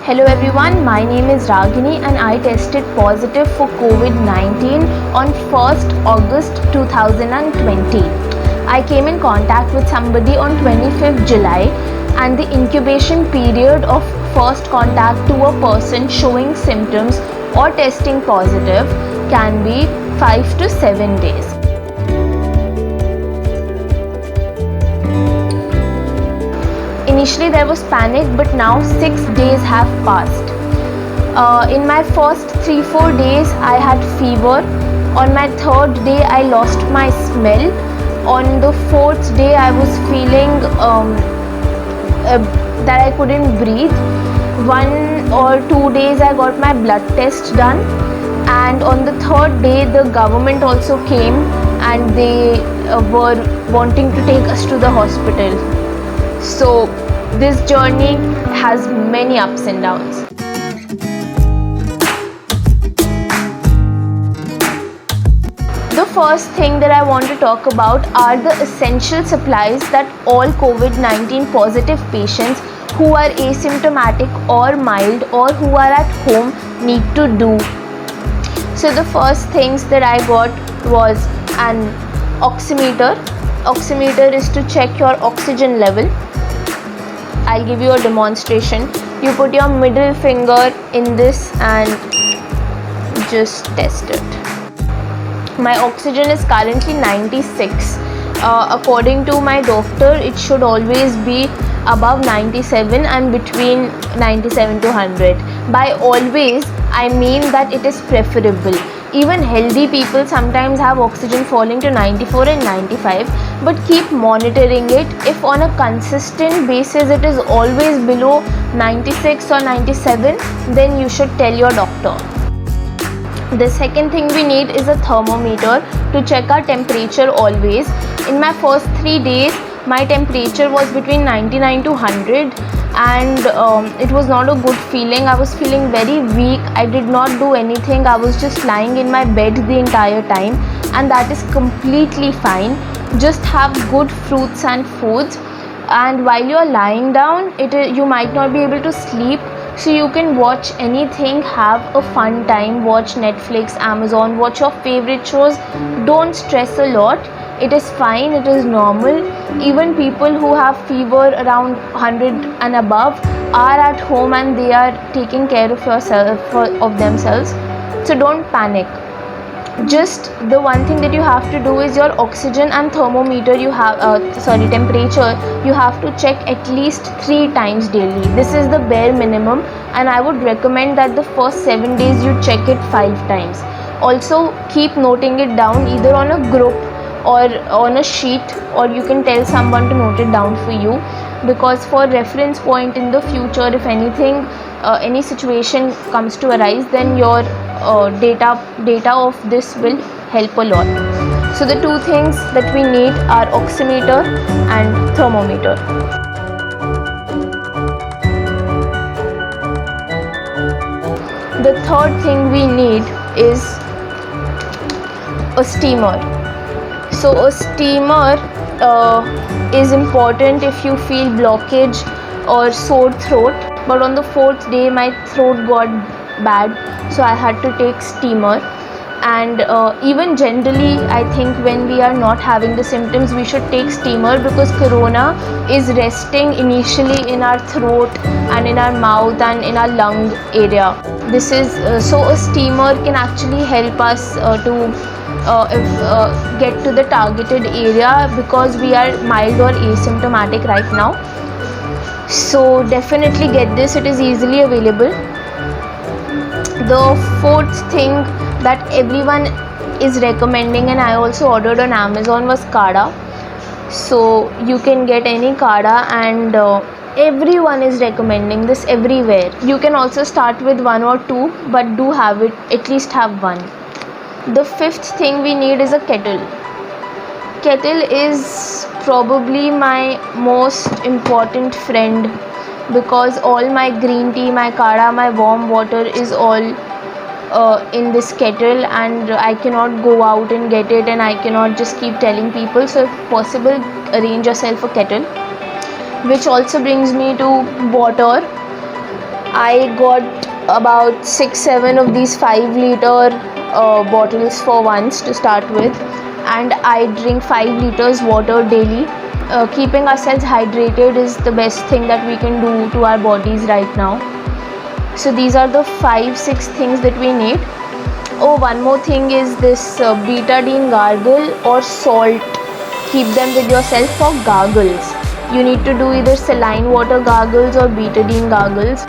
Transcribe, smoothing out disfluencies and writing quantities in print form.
Hello everyone, my name is Ragini and I tested positive for COVID-19 on 1st August 2020. I came in contact with somebody on 25th July and the incubation period of first contact to a person showing symptoms or testing positive can be 5 to 7 days. Initially there was panic, but now 6 days have passed. In my first 3-4 days I had fever. On my 3rd day I lost my smell. On the 4th day I was feeling that I couldn't breathe. 1 or 2 days I got my blood test done, and on the 3rd day the government also came and they were wanting to take us to the hospital. So this journey has many ups and downs. The first thing that I want to talk about are the essential supplies that all COVID-19 positive patients who are asymptomatic or mild or who are at home need to do. So the first things that I got was an oximeter. Oximeter is to check your oxygen level. I'll give you a demonstration. You put your middle finger in this and just test it. My oxygen is currently 96. According to my doctor, it should always be above 97 and between 97 to 100. By always, I mean that it is preferable. Even healthy people sometimes have oxygen falling to 94 and 95, but keep monitoring it. If on a consistent basis it is always below 96 or 97, then you should tell your doctor. The second thing we need is a thermometer to check our temperature always. In my first 3 days, my temperature was between 99 to 100 and it was not a good feeling. I was feeling very weak. I did not do anything. I was just lying in my bed the entire time, and that is completely fine. Just have good fruits and foods, and while you are lying down, you might not be able to sleep, so you can watch anything, have a fun time, watch Netflix, Amazon, watch your favorite shows. Don't stress a lot. It is fine, it is normal. Even people who have fever around 100 and above are at home and they are taking care of themselves. So don't panic. Just the one thing that you have to do is your oxygen and thermometer temperature you have to check at least 3 times daily. This is the bare minimum, and I would recommend that the first 7 days you check it 5 times. Also keep noting it down either on a group or on a sheet, or you can tell someone to note it down for you, because for reference point in the future, if anything, any situation comes to arise, then your data of this will help a lot. So the 2 things that we need are oximeter and thermometer. The third thing we need is a steamer. So a steamer is important if you feel blockage or sore throat, but on the 4th day my throat got bad, so I had to take steamer. And even generally, I think when we are not having the symptoms, we should take steamer, because corona is resting initially in our throat and in our mouth and in our lung area. This is so a steamer can actually help us to get to the targeted area, because we are mild or asymptomatic right now. So definitely get this, it is easily available. The 4th thing that everyone is recommending, and I also ordered on Amazon, was Kada. So you can get any Kada, and everyone is recommending this everywhere. You can also start with 1 or 2, but do have it, at least have 1. The 5th thing we need is a kettle. Kettle is probably my most important friend, because all my green tea, my Kada, my warm water is all in this kettle, and I cannot go out and get it, and I cannot just keep telling people. So if possible, arrange yourself a kettle. Which also brings me to water. I got about 6-7 of these 5-liter bottles for once to start with, and I drink 5 liters water daily. Keeping ourselves hydrated is the best thing that we can do to our bodies right now. So these are the 5-6 things that we need. Oh, one more thing is this betadine gargle or salt. Keep them with yourself for gargles. You need to do either saline water gargles or betadine gargles.